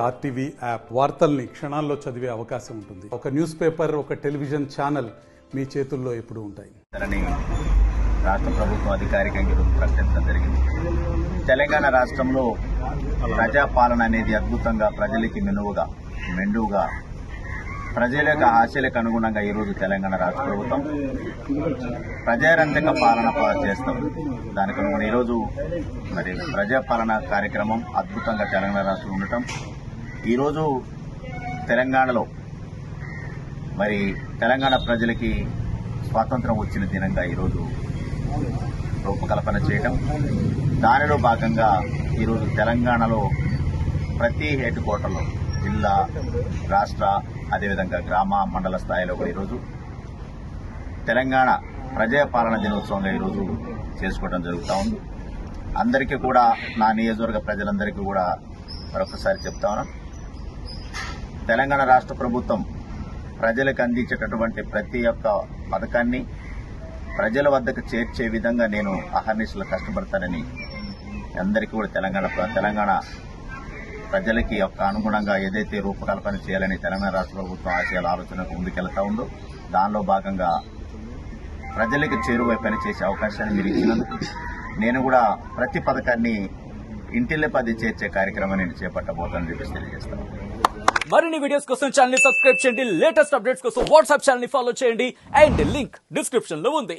RTV app వార్తల్ని క్షణాల్లో చదివే అవకాశం ఉంటుంది. ఒక న్యూస్ పేపర్, ఒక టెలివిజన్ ఛానల్ మీ చేతుల్లో ఎప్పుడూ ఉంటాయి. రాష్ట్ర ప్రభుత్వం అధికారికంగా ప్రకటించడం జరిగింది. తెలంగాణ రాష్ట్రంలో ప్రజాపాలన అనేది అద్భుతంగా ప్రజలకి మెండుగా ప్రజల యొక్క ఆశలకు అనుగుణంగా ఈరోజు తెలంగాణ రాష్ట్ర ప్రభుత్వం ప్రజారంజక పాలన చేస్తాం. దానికి అనుగుణ ఈరోజు మరి ప్రజాపాలన కార్యక్రమం అద్భుతంగా తెలంగాణ రాష్ట్రంలో ఉండటం, ఈరోజు తెలంగాణలో మరి తెలంగాణ ప్రజలకి స్వాతంత్రం వచ్చిన దినంగా ఈరోజు రూపకల్పన చేయడం, దానిలో భాగంగా ఈరోజు తెలంగాణలో ప్రతి హెడ్ క్వార్టర్లో జిల్లా, రాష్ట్ర, అదేవిధంగా గ్రామ, మండల స్థాయిలో కూడా ఈరోజు తెలంగాణ ప్రజాపాలన దినోత్సవంగా ఈరోజు చేసుకోవడం జరుగుతూ ఉంది. అందరికీ కూడా, నా నియోజకవర్గ ప్రజలందరికీ కూడా మరొకసారి చెప్తా ఉన్నాను, తెలంగాణ రాష్ట్ర ప్రభుత్వం ప్రజలకు అందించేటటువంటి ప్రతి ఒక్క పథకాన్ని ప్రజల వద్దకు చేర్చే విధంగా నేను అహర్నిశలు కష్టపడతానని అందరికీ కూడా తెలంగాణ ప్రజలకి యొక్క అనుగుణంగా ఏదైతే రూపకల్పన చేయాలని తెలంగాణ రాష్ట్ర ప్రభుత్వం ఆశయాల ఆలోచనకు ముందుకెళ్తా ఉందో దానిలో భాగంగా ప్రజలకు చేరువై పని చేసే అవకాశాన్ని మీరు ఇచ్చినందుకు నేను కూడా ప్రతి పథకాన్ని ఇంటిల్లే పది చేర్చే కార్యక్రమాన్ని నేను చేపట్టబోతానని చెప్పేసి తెలియజేస్తాను. మరిన్ని వీడియోస్ కోసం ఛానల్ ని సబ్స్క్రైబ్ చేయండి. లేటెస్ట్ అప్డేట్స్ కోసం వాట్సాప్ ఛానల్ ని ఫాలో చేయండి. అండ్ లింక్ డిస్క్రిప్షన్ లో ఉంది.